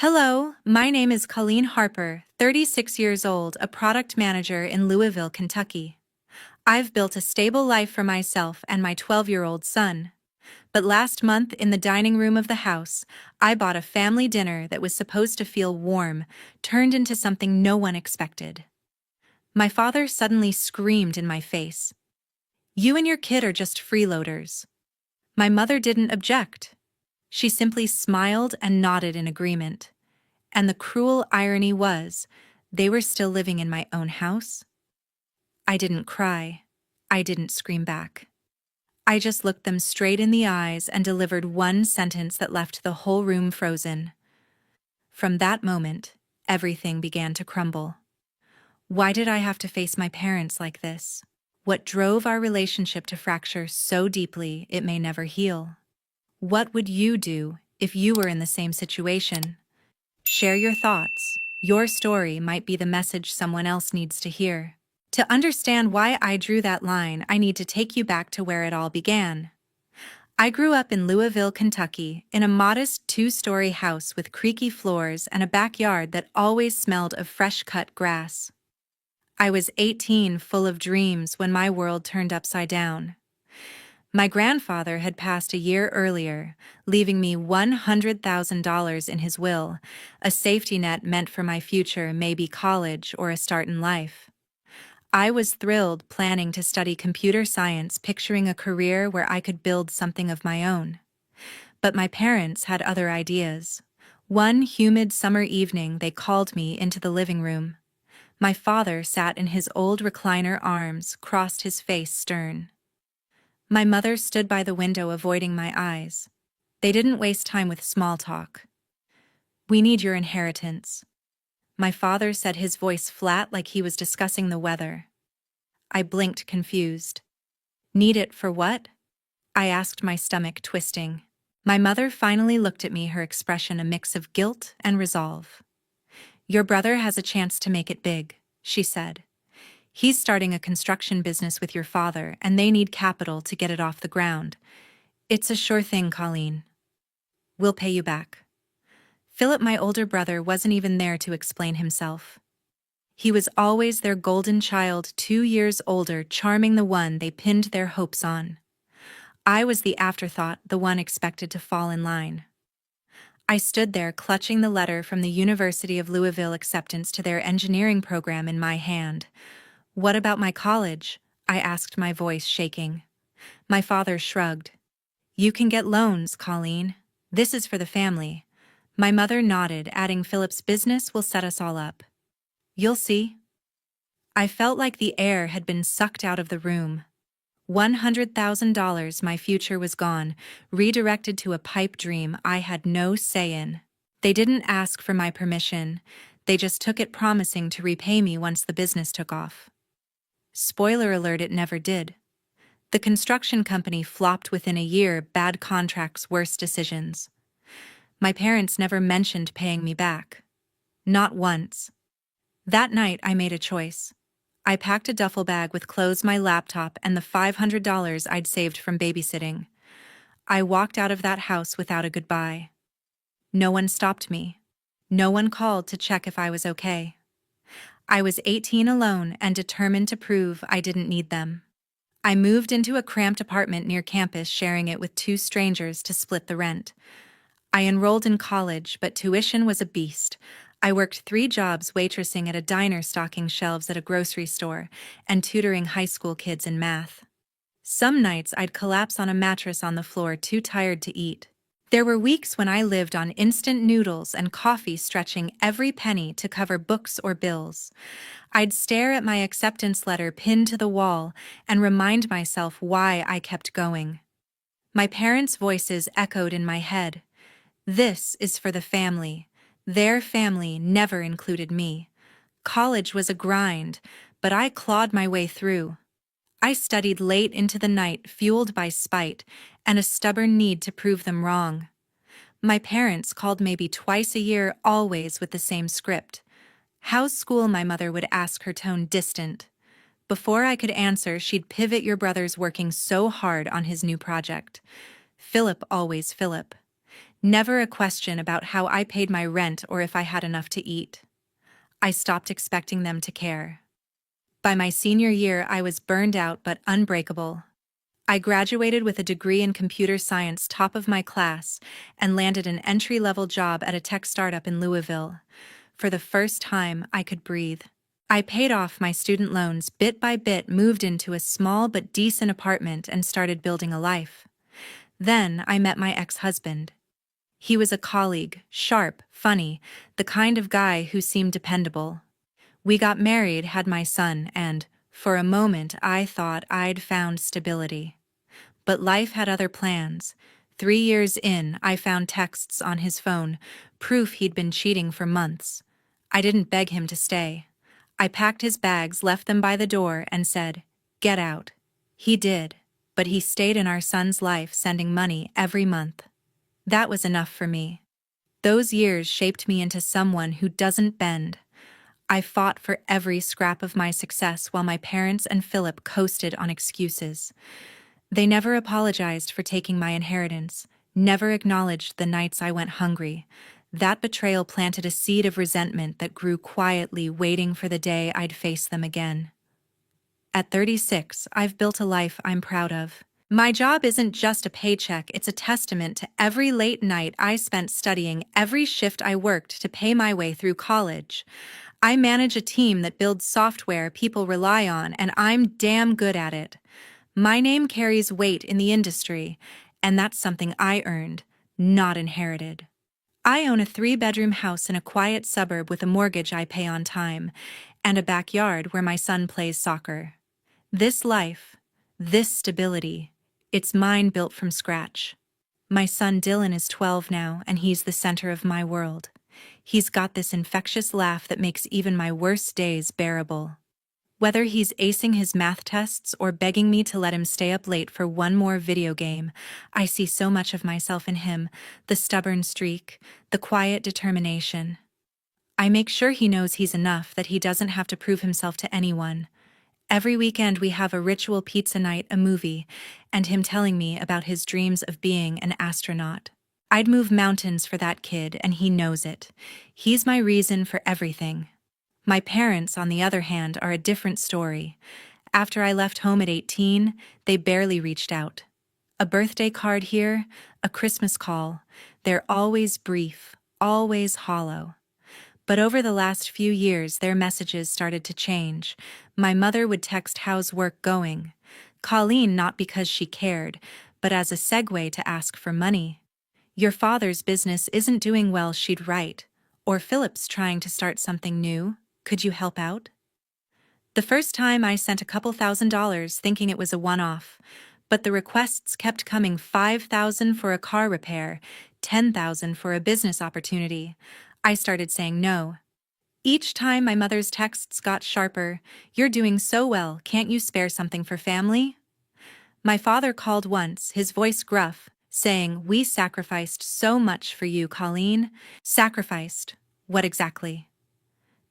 Hello, my name is Colleen Harper, 36 years old, a product manager in Louisville, Kentucky. I've built a stable life for myself and my 12-year-old son. But last month, in the dining room of the house, I bought a family dinner that was supposed to feel warm, turned into something no one expected. My father suddenly screamed in my face. "You and your kid are just freeloaders." My mother didn't object. She simply smiled and nodded in agreement. And the cruel irony was, they were still living in my own house. I didn't cry. I didn't scream back. I just looked them straight in the eyes and delivered one sentence that left the whole room frozen. From that moment, everything began to crumble. Why did I have to face my parents like this? What drove our relationship to fracture so deeply it may never heal? What would you do if you were in the same situation? Share your thoughts. Your story might be the message someone else needs to hear. To understand why I drew that line, I need to take you back to where it all began. I grew up in Louisville, Kentucky, in a modest 2-story house with creaky floors and a backyard that always smelled of fresh-cut grass. I was 18, full of dreams, when my world turned upside down. My grandfather had passed a year earlier, leaving me $100,000 in his will, a safety net meant for my future, maybe college or a start in life. I was thrilled, planning to study computer science, picturing a career where I could build something of my own. But my parents had other ideas. One humid summer evening, they called me into the living room. My father sat in his old recliner, arms crossed, his face stern. My mother stood by the window, avoiding my eyes. They didn't waste time with small talk. "We need your inheritance." My father said, his voice flat, like he was discussing the weather. I blinked, confused. "Need it for what?" I asked, my stomach twisting. My mother finally looked at me, her expression a mix of guilt and resolve. "Your brother has a chance to make it big," she said. "He's starting a construction business with your father, and they need capital to get it off the ground. It's a sure thing, Colleen. We'll pay you back." Philip, my older brother, wasn't even there to explain himself. He was always their golden child, 2 years older, charming, the one they pinned their hopes on. I was the afterthought, the one expected to fall in line. I stood there, clutching the letter from the University of Louisville acceptance to their engineering program in my hand. "What about my college?" I asked, my voice shaking. My father shrugged. "You can get loans, Colleen. This is for the family." My mother nodded, adding, "Philip's business will set us all up. You'll see." I felt like the air had been sucked out of the room. $100,000, my future was gone, redirected to a pipe dream I had no say in. They didn't ask for my permission. They just took it, promising to repay me once the business took off. Spoiler alert, it never did. The construction company flopped within a year, bad contracts, worse decisions. My parents never mentioned paying me back. Not once. That night, I made a choice. I packed a duffel bag with clothes, my laptop, and the $500 I'd saved from babysitting. I walked out of that house without a goodbye. No one stopped me. No one called to check if I was okay. I was 18, alone, and determined to prove I didn't need them. I moved into a cramped apartment near campus, sharing it with 2 strangers to split the rent. I enrolled in college, but tuition was a beast. I worked 3 jobs, waitressing at a diner, stocking shelves at a grocery store, and tutoring high school kids in math. Some nights I'd collapse on a mattress on the floor, too tired to eat. There were weeks when I lived on instant noodles and coffee, stretching every penny to cover books or bills. I'd stare at my acceptance letter pinned to the wall and remind myself why I kept going. My parents' voices echoed in my head. This is for the family. Their family never included me. College was a grind, but I clawed my way through. I studied late into the night, fueled by spite and a stubborn need to prove them wrong. My parents called maybe twice a year, always with the same script. "How's school?" my mother would ask, her tone distant. Before I could answer, she'd pivot. "Your brother's working so hard on his new project." Philip, always Philip. Never a question about how I paid my rent or if I had enough to eat. I stopped expecting them to care. By my senior year, I was burned out but unbreakable. I graduated with a degree in computer science, top of my class, and landed an entry-level job at a tech startup in Louisville. For the first time, I could breathe. I paid off my student loans bit by bit, moved into a small but decent apartment, and started building a life. Then I met my ex-husband. He was a colleague, sharp, funny, the kind of guy who seemed dependable. We got married, had my son, and, for a moment, I thought I'd found stability. But life had other plans. 3 years in, I found texts on his phone, proof he'd been cheating for months. I didn't beg him to stay. I packed his bags, left them by the door, and said, "Get out." He did, but he stayed in our son's life, sending money every month. That was enough for me. Those years shaped me into someone who doesn't bend. I fought for every scrap of my success while my parents and Philip coasted on excuses. They never apologized for taking my inheritance, never acknowledged the nights I went hungry. That betrayal planted a seed of resentment that grew quietly, waiting for the day I'd face them again. At 36, I've built a life I'm proud of. My job isn't just a paycheck, it's a testament to every late night I spent studying, every shift I worked to pay my way through college. I manage a team that builds software people rely on, and I'm damn good at it. My name carries weight in the industry, and that's something I earned, not inherited. I own a 3-bedroom house in a quiet suburb with a mortgage I pay on time, and a backyard where my son plays soccer. This life, this stability, it's mine, built from scratch. My son Dylan is 12 now, and he's the center of my world. He's got this infectious laugh that makes even my worst days bearable. Whether he's acing his math tests or begging me to let him stay up late for one more video game, I see so much of myself in him, the stubborn streak, the quiet determination. I make sure he knows he's enough, that he doesn't have to prove himself to anyone. Every weekend we have a ritual pizza night, a movie, and him telling me about his dreams of being an astronaut. I'd move mountains for that kid, and he knows it. He's my reason for everything. My parents, on the other hand, are a different story. After I left home at 18, they barely reached out. A birthday card here, a Christmas call. They're always brief, always hollow. But over the last few years, their messages started to change. My mother would text, "How's work going?" Colleen, not because she cared, but as a segue to ask for money. "Your father's business isn't doing well," she'd write. Or, "Philip's trying to start something new. Could you help out?" The first time I sent a couple $1,000s thinking it was a one-off, but the requests kept coming: $5,000 for a car repair, $10,000 for a business opportunity. I started saying no. Each time my mother's texts got sharper: "You're doing so well, can't you spare something for family?" My father called once, his voice gruff, saying, "We sacrificed so much for you, Colleen." Sacrificed? What exactly?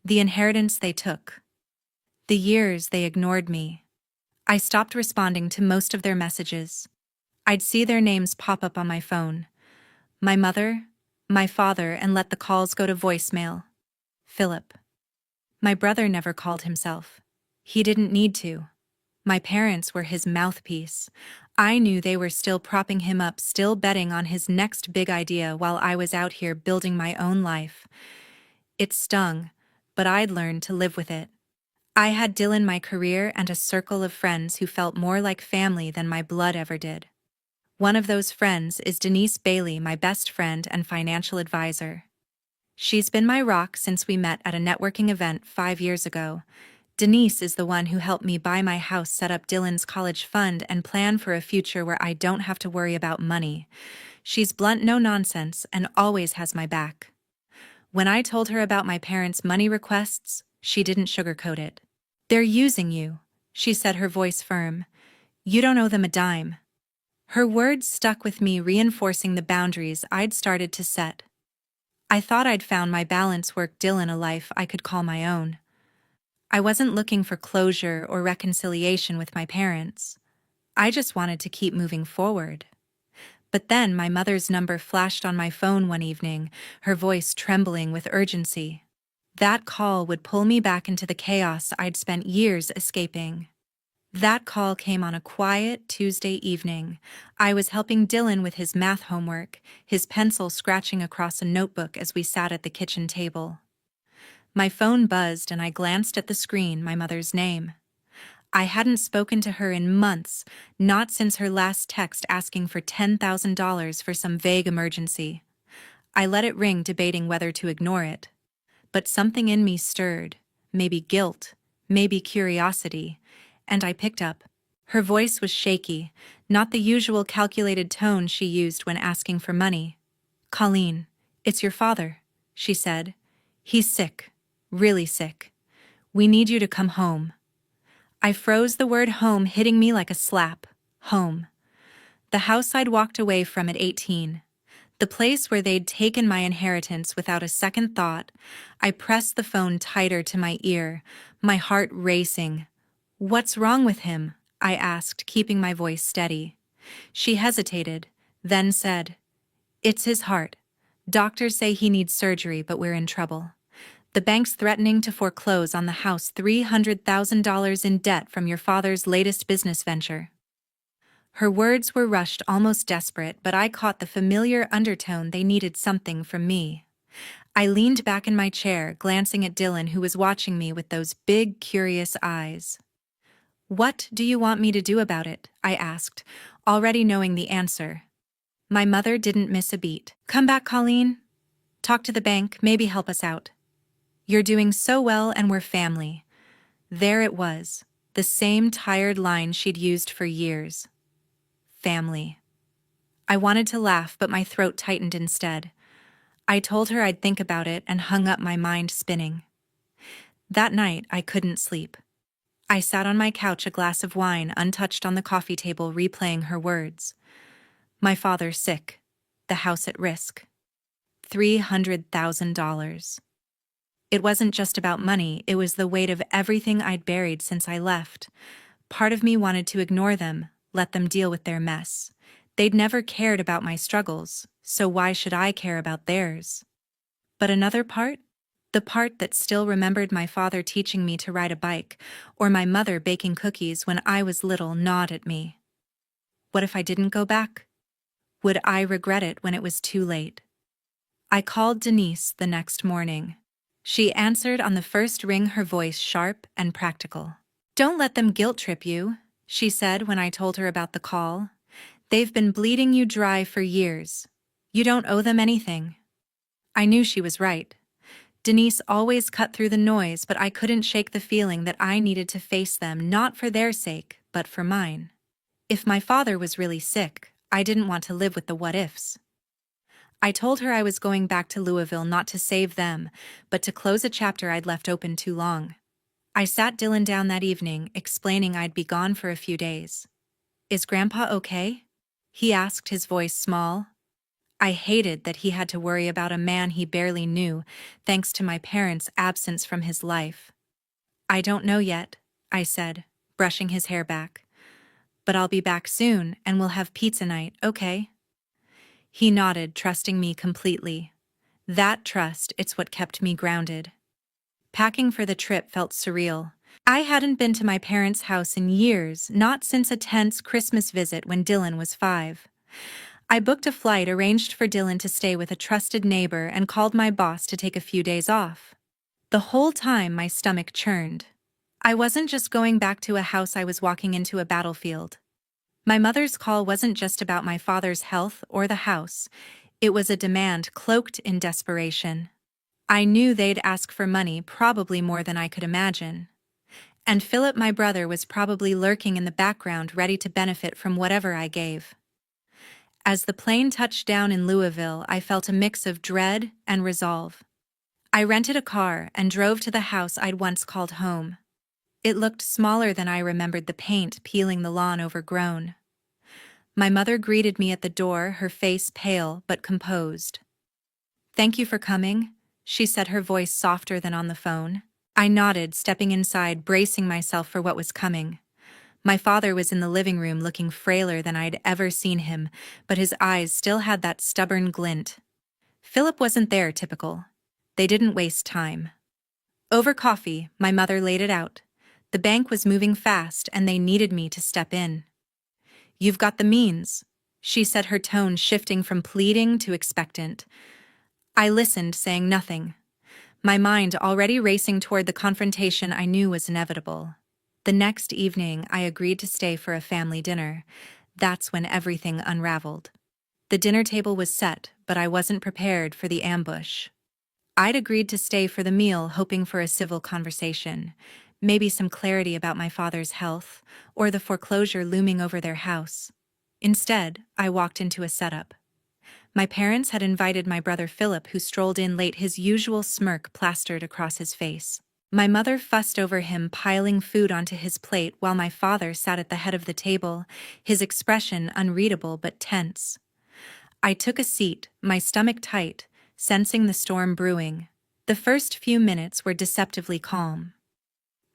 The inheritance they took. The years they ignored me. I stopped responding to most of their messages. I'd see their names pop up on my phone. My mother, my father, and let the calls go to voicemail. Philip. My brother never called himself. He didn't need to. My parents were his mouthpiece. I knew they were still propping him up, still betting on his next big idea while I was out here building my own life. It stung, but I'd learned to live with it. I had Dylan, my career, and a circle of friends who felt more like family than my blood ever did. One of those friends is Denise Bailey, my best friend and financial advisor. She's been my rock since we met at a networking event 5 years ago. Denise is the one who helped me buy my house, set up Dylan's college fund, and plan for a future where I don't have to worry about money. She's blunt, no nonsense, and always has my back. When I told her about my parents' money requests, she didn't sugarcoat it. "They're using you," she said, her voice firm. "You don't owe them a dime." Her words stuck with me, reinforcing the boundaries I'd started to set. I thought I'd found my balance, work, Dylan, a life I could call my own. I wasn't looking for closure or reconciliation with my parents. I just wanted to keep moving forward. But then my mother's number flashed on my phone one evening, her voice trembling with urgency. That call would pull me back into the chaos I'd spent years escaping. That call came on a quiet Tuesday evening. I was helping Dylan with his math homework, his pencil scratching across a notebook as we sat at the kitchen table. My phone buzzed and I glanced at the screen, my mother's name. I hadn't spoken to her in months, not since her last text asking for $10,000 for some vague emergency. I let it ring, debating whether to ignore it. But something in me stirred, maybe guilt, maybe curiosity, and I picked up. Her voice was shaky, not the usual calculated tone she used when asking for money. "Colleen, it's your father," she said. "He's sick, really sick. We need you to come home." I froze, the word home hitting me like a slap. Home. The house I'd walked away from at 18. The place where they'd taken my inheritance without a second thought. I pressed the phone tighter to my ear, my heart racing. "What's wrong with him?" I asked, keeping my voice steady. She hesitated, then said, "It's his heart. Doctors say he needs surgery, but we're in trouble. The bank's threatening to foreclose on the house, $300,000 in debt from your father's latest business venture." Her words were rushed, almost desperate, but I caught the familiar undertone. They needed something from me. I leaned back in my chair, glancing at Dylan, who was watching me with those big, curious eyes. "What do you want me to do about it?" I asked, already knowing the answer. My mother didn't miss a beat. "Come back, Colleen. Talk to the bank, maybe help us out. You're doing so well and we're family." There it was, the same tired line she'd used for years. Family. I wanted to laugh, but my throat tightened instead. I told her I'd think about it and hung up, my mind spinning. That night, I couldn't sleep. I sat on my couch, a glass of wine untouched on the coffee table, replaying her words. My father sick. The house at risk. $300,000. It wasn't just about money, it was the weight of everything I'd buried since I left. Part of me wanted to ignore them, let them deal with their mess. They'd never cared about my struggles, so why should I care about theirs? But another part? The part that still remembered my father teaching me to ride a bike, or my mother baking cookies when I was little, gnawed at me. What if I didn't go back? Would I regret it when it was too late? I called Denise the next morning. She answered on the first ring, her voice sharp and practical. "Don't let them guilt trip you," she said when I told her about the call. "They've been bleeding you dry for years. You don't owe them anything." I knew she was right. Denise always cut through the noise, but I couldn't shake the feeling that I needed to face them, not for their sake, but for mine. If my father was really sick, I didn't want to live with the what-ifs. I told her I was going back to Louisville, not to save them, but to close a chapter I'd left open too long. I sat Dylan down that evening, explaining I'd be gone for a few days. "Is Grandpa okay?" he asked, his voice small. I hated that he had to worry about a man he barely knew, thanks to my parents' absence from his life. "I don't know yet," I said, brushing his hair back. "But I'll be back soon, and we'll have pizza night, okay?" He nodded, trusting me completely. That trust, it's what kept me grounded. Packing for the trip felt surreal. I hadn't been to my parents' house in years, not since a tense Christmas visit when Dylan was 5. I booked a flight, arranged for Dylan to stay with a trusted neighbor, and called my boss to take a few days off. The whole time my stomach churned. I wasn't just going back to a house, I was walking into a battlefield. My mother's call wasn't just about my father's health or the house. It was a demand cloaked in desperation. I knew they'd ask for money, probably more than I could imagine. And Philip, my brother, was probably lurking in the background, ready to benefit from whatever I gave. As the plane touched down in Louisville, I felt a mix of dread and resolve. I rented a car and drove to the house I'd once called home. It looked smaller than I remembered, the paint peeling, the lawn overgrown. My mother greeted me at the door, her face pale but composed. "Thank you for coming," she said, her voice softer than on the phone. I nodded, stepping inside, bracing myself for what was coming. My father was in the living room looking frailer than I'd ever seen him, but his eyes still had that stubborn glint. Philip wasn't there, typical. They didn't waste time. Over coffee, my mother laid it out. The bank was moving fast and they needed me to step in. "You've got the means," she said, her tone shifting from pleading to expectant. I listened, saying nothing, my mind already racing toward the confrontation I knew was inevitable. The next evening, I agreed to stay for a family dinner. That's when everything unraveled. The dinner table was set, but I wasn't prepared for the ambush. I'd agreed to stay for the meal, hoping for a civil conversation, maybe some clarity about my father's health, or the foreclosure looming over their house. Instead, I walked into a setup. My parents had invited my brother Philip, who strolled in late, his usual smirk plastered across his face. My mother fussed over him, piling food onto his plate, while my father sat at the head of the table, his expression unreadable but tense. I took a seat, my stomach tight, sensing the storm brewing. The first few minutes were deceptively calm.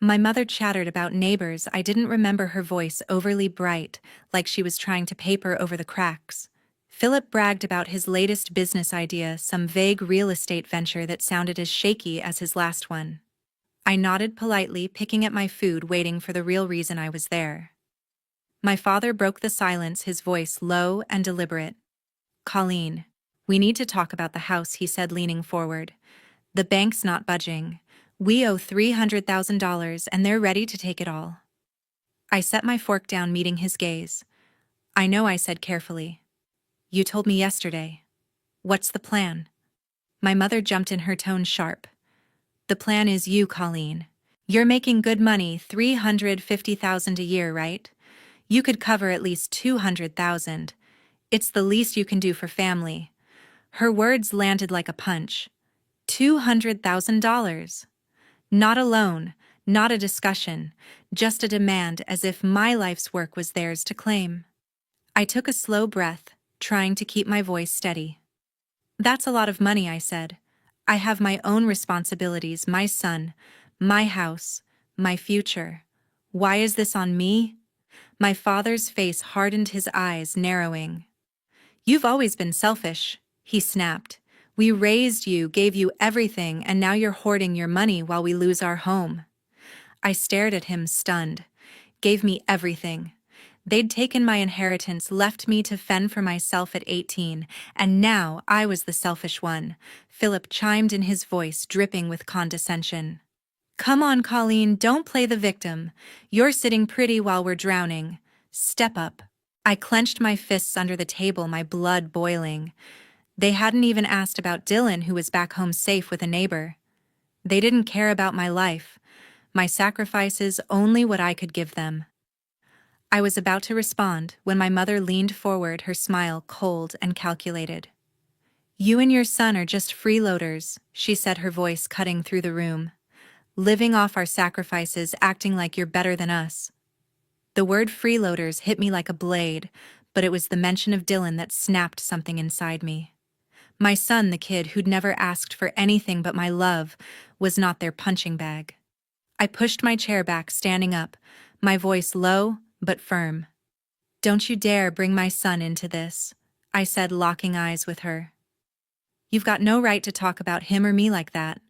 My mother chattered about neighbors. I didn't remember her voice overly bright, like she was trying to paper over the cracks. Philip bragged about his latest business idea, some vague real estate venture that sounded as shaky as his last one. I nodded politely, picking at my food, waiting for the real reason I was there. My father broke the silence, his voice low and deliberate. "Colleen, we need to talk about the house," he said, leaning forward. "The bank's not budging. We owe $300,000 and they're ready to take it all." I set my fork down, meeting his gaze. "I know," I said carefully. "You told me yesterday. What's the plan?" My mother jumped in, her tone sharp. "The plan is you, Colleen. You're making good money, $350,000 a year, right? You could cover at least $200,000. It's the least you can do for family." Her words landed like a punch. $200,000. Not a loan, not a discussion, just a demand, as if my life's work was theirs to claim. I took a slow breath, trying to keep my voice steady. "That's a lot of money," I said. "I have my own responsibilities, my son, my house, my future. Why is this on me?" My father's face hardened, his eyes narrowing. "You've always been selfish," he snapped. "We raised you, gave you everything, and now you're hoarding your money while we lose our home." I stared at him, stunned. "Gave me everything. They'd taken my inheritance, left me to fend for myself at 18, and now I was the selfish one," Philip chimed in, his voice dripping with condescension. "Come on, Colleen, don't play the victim. You're sitting pretty while we're drowning. Step up." I clenched my fists under the table, my blood boiling. They hadn't even asked about Dylan, who was back home safe with a neighbor. They didn't care about my life, my sacrifices, only what I could give them. I was about to respond when my mother leaned forward, her smile cold and calculated. "You and your son are just freeloaders," she said, her voice cutting through the room. "Living off our sacrifices, acting like you're better than us." The word freeloaders hit me like a blade, but it was the mention of Dylan that snapped something inside me. My son, the kid who'd never asked for anything but my love, was not their punching bag. I pushed my chair back, standing up, my voice low but firm. "Don't you dare bring my son into this," I said, locking eyes with her. "You've got no right to talk about him or me like that."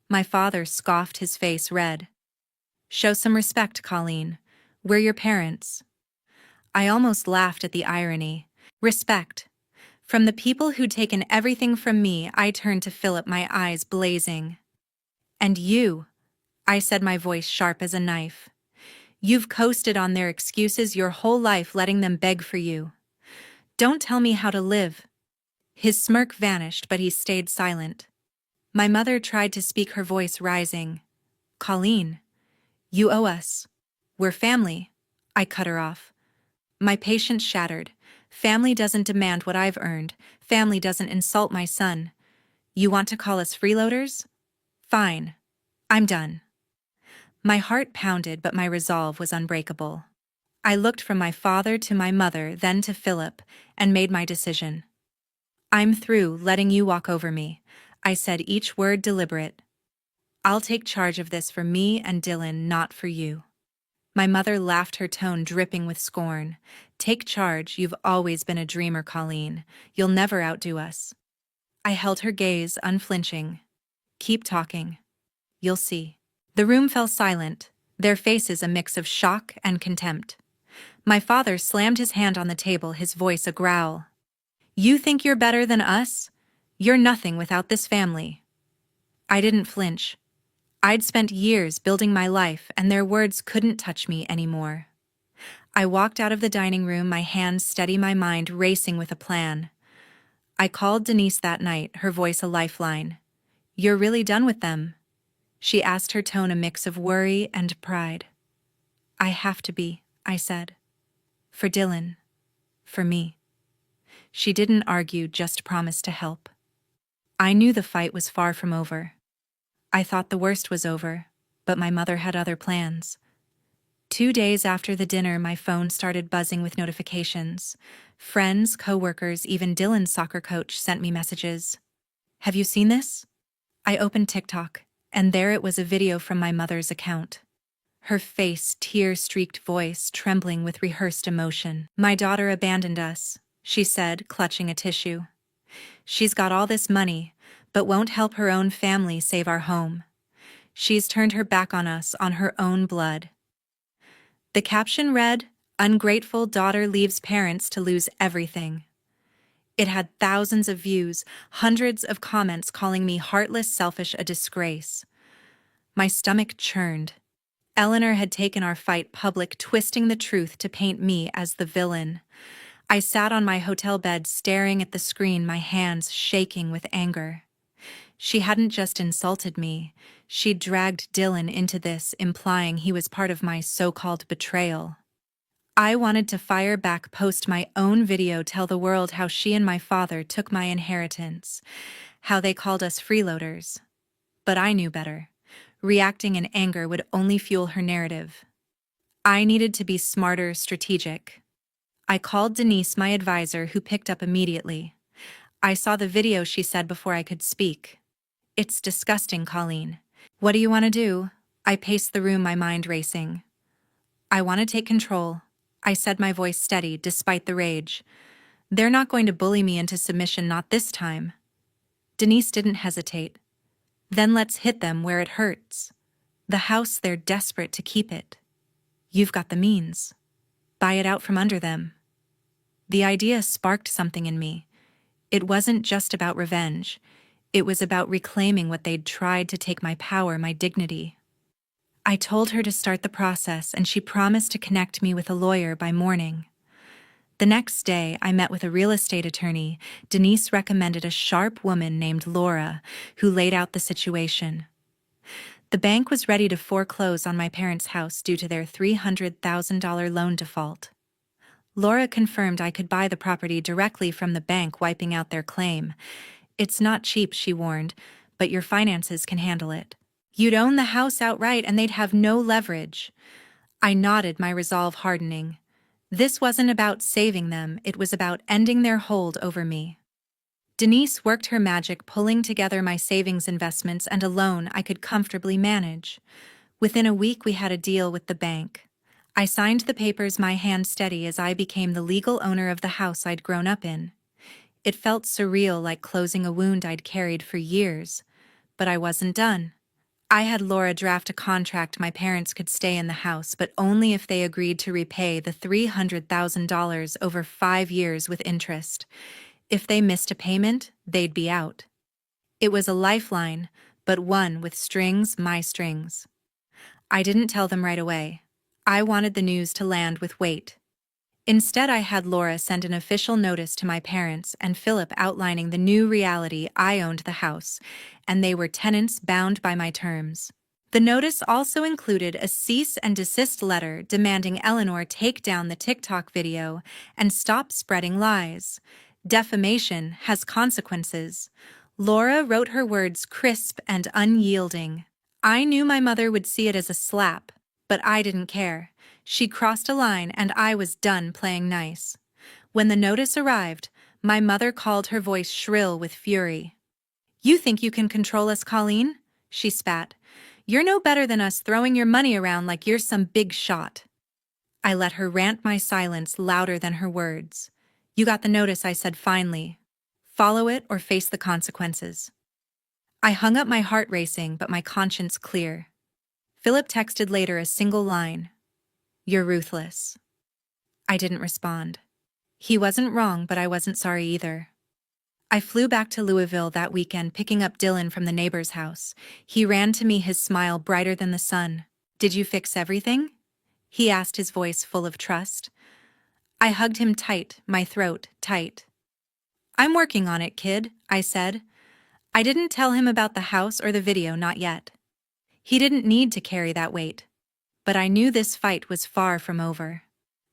My father scoffed, his face red. "Show some respect, Colleen. We're your parents." I almost laughed at the irony. Respect. From the people who'd taken everything from me. I turned to Philip, my eyes blazing. "And you," I said, my voice sharp as a knife. "You've coasted on their excuses your whole life, letting them beg for you. Don't tell me how to live." His smirk vanished, but he stayed silent. My mother tried to speak, her voice rising. "Colleen, you owe us. We're family." I cut her off. My patience shattered. "Family doesn't demand what I've earned. Family doesn't insult my son. You want to call us freeloaders? Fine. I'm done." My heart pounded, but my resolve was unbreakable. I looked from my father to my mother, then to Philip, and made my decision. "I'm through letting you walk over me," I said, each word deliberate. "I'll take charge of this for me and Dylan, not for you." My mother laughed, her tone dripping with scorn. "Take charge, you've always been a dreamer, Colleen. You'll never outdo us." I held her gaze, unflinching. "Keep talking. You'll see." The room fell silent, their faces a mix of shock and contempt. My father slammed his hand on the table, his voice a growl. "You think you're better than us? You're nothing without this family." I didn't flinch. I'd spent years building my life, and their words couldn't touch me anymore. I walked out of the dining room, my hands steady, my mind racing with a plan. I called Denise that night, her voice a lifeline. "You're really done with them?" she asked, her tone a mix of worry and pride. "I have to be," I said. "For Dylan. For me." She didn't argue, just promised to help. I knew the fight was far from over. I thought the worst was over, but my mother had other plans. 2 days after the dinner, my phone started buzzing with notifications. Friends, coworkers, even Dylan's soccer coach sent me messages. "Have you seen this?" I opened TikTok, and there it was, a video from my mother's account. Her face, tear-streaked voice, trembling with rehearsed emotion. "My daughter abandoned us," she said, clutching a tissue. "She's got all this money, but won't help her own family save our home. She's turned her back on us, on her own blood." The caption read, "Ungrateful daughter leaves parents to lose everything." It had thousands of views, hundreds of comments calling me heartless, selfish, a disgrace. My stomach churned. Eleanor had taken our fight public, twisting the truth to paint me as the villain. I sat on my hotel bed staring at the screen, my hands shaking with anger. She hadn't just insulted me, she'd dragged Dylan into this, implying he was part of my so-called betrayal. I wanted to fire back, post my own video, tell the world how she and my father took my inheritance, how they called us freeloaders. But I knew better. Reacting in anger would only fuel her narrative. I needed to be smarter, strategic. I called Denise, my advisor, who picked up immediately. "I saw the video," she said before I could speak. "It's disgusting, Colleen. What do you want to do?" I paced the room, my mind racing. "I want to take control," I said, my voice steady despite the rage. "They're not going to bully me into submission, not this time." Denise didn't hesitate. "Then let's hit them where it hurts. The house, they're desperate to keep it. You've got the means. Buy it out from under them." The idea sparked something in me. It wasn't just about revenge. It was about reclaiming what they'd tried to take: my power, my dignity. I told her to start the process, and she promised to connect me with a lawyer by morning. The next day, I met with a real estate attorney. Denise recommended a sharp woman named Laura, who laid out the situation. The bank was ready to foreclose on my parents' house due to their $300,000 loan default. Laura confirmed I could buy the property directly from the bank, wiping out their claim. "It's not cheap," she warned, "but your finances can handle it. You'd own the house outright and they'd have no leverage." I nodded, my resolve hardening. This wasn't about saving them, it was about ending their hold over me. Denise worked her magic, pulling together my savings, investments, and a loan I could comfortably manage. Within a week, we had a deal with the bank. I signed the papers, my hand steady, as I became the legal owner of the house I'd grown up in. It felt surreal, like closing a wound I'd carried for years. But I wasn't done. I had Laura draft a contract. My parents could stay in the house, but only if they agreed to repay the $300,000 over 5 years with interest. If they missed a payment, they'd be out. It was a lifeline, but one with strings, my strings. I didn't tell them right away. I wanted the news to land with weight. Instead, I had Laura send an official notice to my parents and Philip outlining the new reality: I owned the house, and they were tenants bound by my terms. The notice also included a cease and desist letter demanding Eleanor take down the TikTok video and stop spreading lies. Defamation has consequences. Laura wrote her words crisp and unyielding. I knew my mother would see it as a slap, but I didn't care. She crossed a line and I was done playing nice. When the notice arrived, my mother called, her voice shrill with fury. "You think you can control us, Colleen?" she spat. "You're no better than us, throwing your money around like you're some big shot." I let her rant my silence louder than her words. "You got the notice," I said finally. "Follow it or face the consequences." I hung up, my heart racing but my conscience clear. Philip texted later a single line: "You're ruthless." I didn't respond. He wasn't wrong, but I wasn't sorry either. I flew back to Louisville that weekend, picking up Dylan from the neighbor's house. He ran to me, his smile brighter than the sun. "Did you fix everything?" he asked, his voice full of trust. I hugged him tight, my throat tight. "I'm working on it, kid," I said. I didn't tell him about the house or the video, not yet. He didn't need to carry that weight. But I knew this fight was far from over.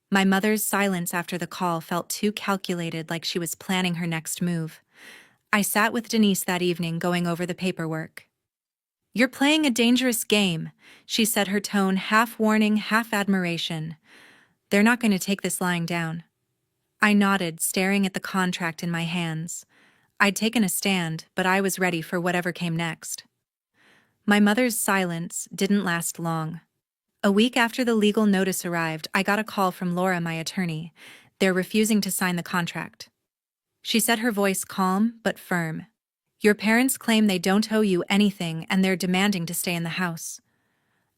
My mother's silence after the call felt too calculated, like she was planning her next move. I sat with Denise that evening, going over the paperwork. "You're playing a dangerous game," she said, her tone half warning, half admiration. "They're not going to take this lying down." I nodded, staring at the contract in my hands. I'd taken a stand, but I was ready for whatever came next. My mother's silence didn't last long. A week after the legal notice arrived, I got a call from Laura, my attorney. "They're refusing to sign the contract." She said, her voice calm but firm. "Your parents claim they don't owe you anything and they're demanding to stay in the house."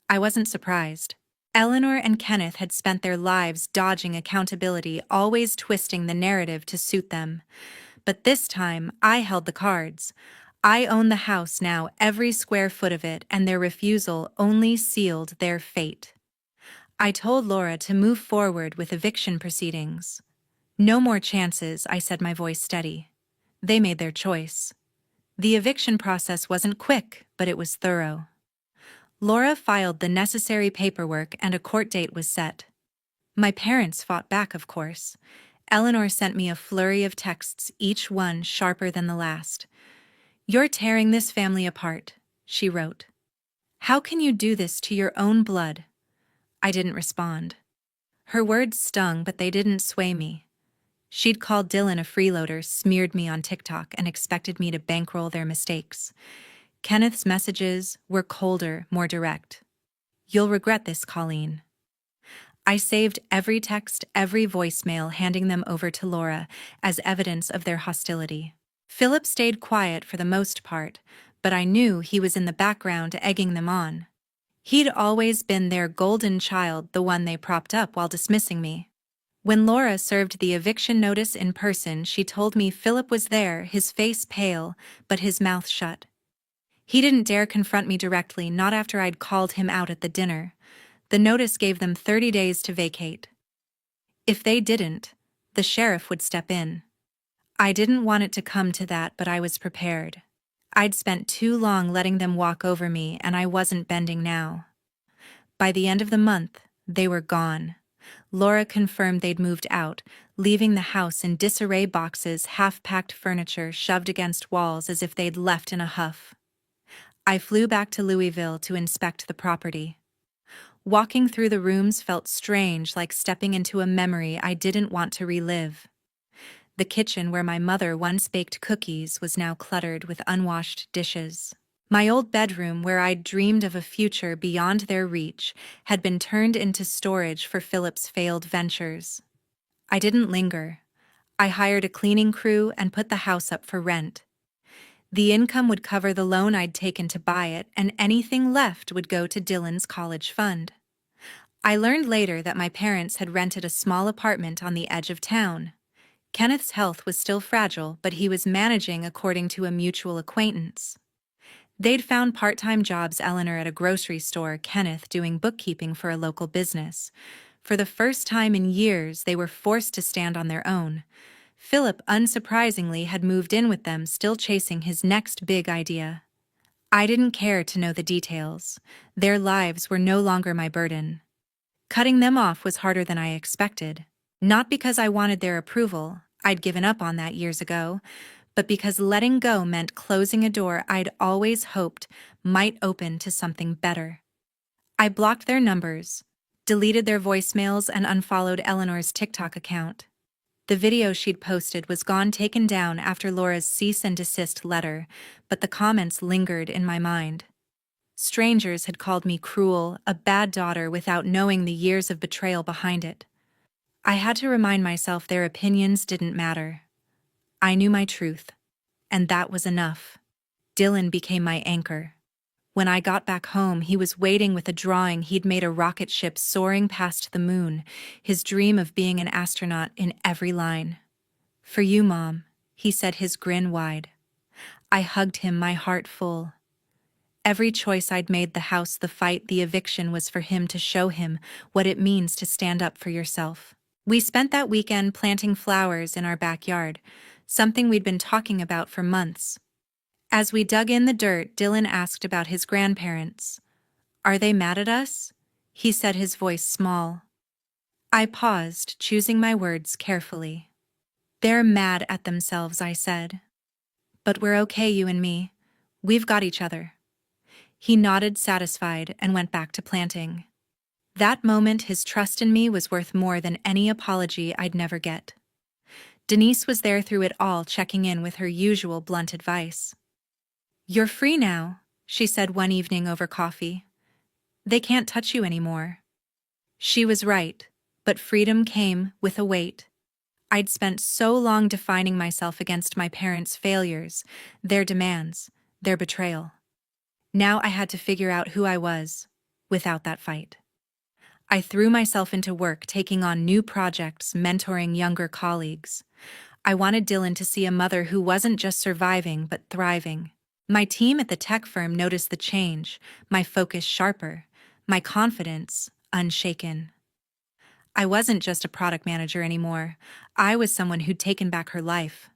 I wasn't surprised. Eleanor and Kenneth had spent their lives dodging accountability, always twisting the narrative to suit them. But this time, I held the cards. I own the house now, every square foot of it, and their refusal only sealed their fate. I told Laura to move forward with eviction proceedings. "No more chances," I said, my voice steady. They made their choice. The eviction process wasn't quick, but it was thorough. Laura filed the necessary paperwork and a court date was set. My parents fought back, of course. Eleanor sent me a flurry of texts, each one sharper than the last. "You're tearing this family apart," she wrote. "How can you do this to your own blood?" I didn't respond. Her words stung, but they didn't sway me. She'd called Dylan a freeloader, smeared me on TikTok, and expected me to bankroll their mistakes. Kenneth's messages were colder, more direct. "You'll regret this, Colleen." I saved every text, every voicemail, handing them over to Laura as evidence of their hostility. Philip stayed quiet for the most part, but I knew he was in the background egging them on. He'd always been their golden child, the one they propped up while dismissing me. When Laura served the eviction notice in person, she told me Philip was there, his face pale, but his mouth shut. He didn't dare confront me directly, not after I'd called him out at the dinner. The notice gave them 30 days to vacate. If they didn't, the sheriff would step in. I didn't want it to come to that, but I was prepared. I'd spent too long letting them walk over me, and I wasn't bending now. By the end of the month, they were gone. Laura confirmed they'd moved out, leaving the house in disarray, boxes, half-packed furniture shoved against walls as if they'd left in a huff. I flew back to Louisville to inspect the property. Walking through the rooms felt strange, like stepping into a memory I didn't want to relive. The kitchen where my mother once baked cookies was now cluttered with unwashed dishes. My old bedroom, where I'd dreamed of a future beyond their reach, had been turned into storage for Philip's failed ventures. I didn't linger. I hired a cleaning crew and put the house up for rent. The income would cover the loan I'd taken to buy it, and anything left would go to Dylan's college fund. I learned later that my parents had rented a small apartment on the edge of town. Kenneth's health was still fragile, but he was managing according to a mutual acquaintance. They'd found part-time jobs, Eleanor at a grocery store, Kenneth doing bookkeeping for a local business. For the first time in years, they were forced to stand on their own. Philip, unsurprisingly, had moved in with them, still chasing his next big idea. I didn't care to know the details. Their lives were no longer my burden. Cutting them off was harder than I expected. Not because I wanted their approval, I'd given up on that years ago, but because letting go meant closing a door I'd always hoped might open to something better. I blocked their numbers, deleted their voicemails, and unfollowed Eleanor's TikTok account. The video she'd posted was gone, taken down after Laura's cease and desist letter, but the comments lingered in my mind. Strangers had called me cruel, a bad daughter without knowing the years of betrayal behind it. I had to remind myself their opinions didn't matter. I knew my truth, and that was enough. Dylan became my anchor. When I got back home, he was waiting with a drawing he'd made a rocket ship soaring past the moon, his dream of being an astronaut in every line. "For you, Mom," he said, his grin wide. I hugged him, my heart full. Every choice I'd made, the house, the fight, the eviction, was for him, to show him what it means to stand up for yourself. We spent that weekend planting flowers in our backyard, something we'd been talking about for months. As we dug in the dirt, Dylan asked about his grandparents. "Are they mad at us?" he said, his voice small. I paused, choosing my words carefully. "They're mad at themselves," I said. "But we're okay, you and me. We've got each other." He nodded, satisfied, and went back to planting. That moment, his trust in me was worth more than any apology I'd never get. Denise was there through it all, checking in with her usual blunt advice. "You're free now," she said one evening over coffee. "They can't touch you anymore." She was right, but freedom came with a weight. I'd spent so long defining myself against my parents' failures, their demands, their betrayal. Now I had to figure out who I was, without that fight. I threw myself into work, taking on new projects, mentoring younger colleagues. I wanted Dylan to see a mother who wasn't just surviving but thriving. My team at the tech firm noticed the change, my focus sharper, my confidence unshaken. I wasn't just a product manager anymore. I was someone who'd taken back her life.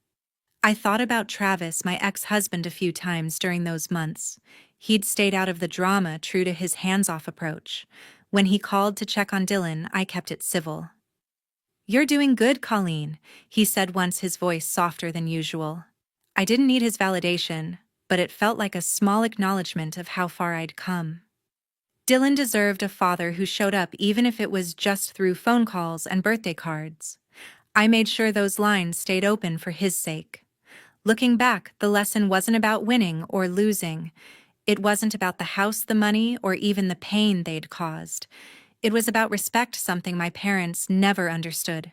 I thought about Travis, my ex-husband, a few times during those months. He'd stayed out of the drama, true to his hands-off approach. When he called to check on Dylan, I kept it civil. "You're doing good, Colleen," he said once, his voice softer than usual. I didn't need his validation, but it felt like a small acknowledgement of how far I'd come. Dylan deserved a father who showed up, even if it was just through phone calls and birthday cards. I made sure those lines stayed open for his sake. Looking back, the lesson wasn't about winning or losing. It wasn't about the house, the money, or even the pain they'd caused. It was about respect, something my parents never understood.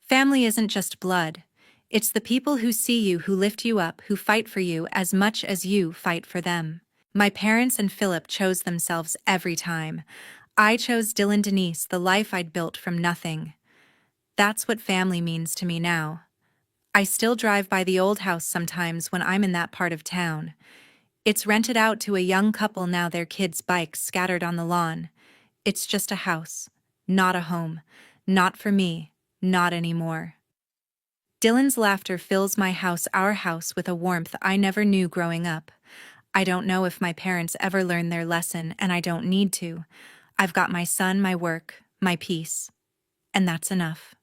Family isn't just blood. It's the people who see you, who lift you up, who fight for you as much as you fight for them. My parents and Philip chose themselves every time. I chose Dylan, Denise, the life I'd built from nothing. That's what family means to me now. I still drive by the old house sometimes when I'm in that part of town. It's rented out to a young couple now, their kids' bikes scattered on the lawn. It's just a house, not a home. Not for me, not anymore. Dylan's laughter fills my house, our house, with a warmth I never knew growing up. I don't know if my parents ever learned their lesson, and I don't need to. I've got my son, my work, my peace. And that's enough.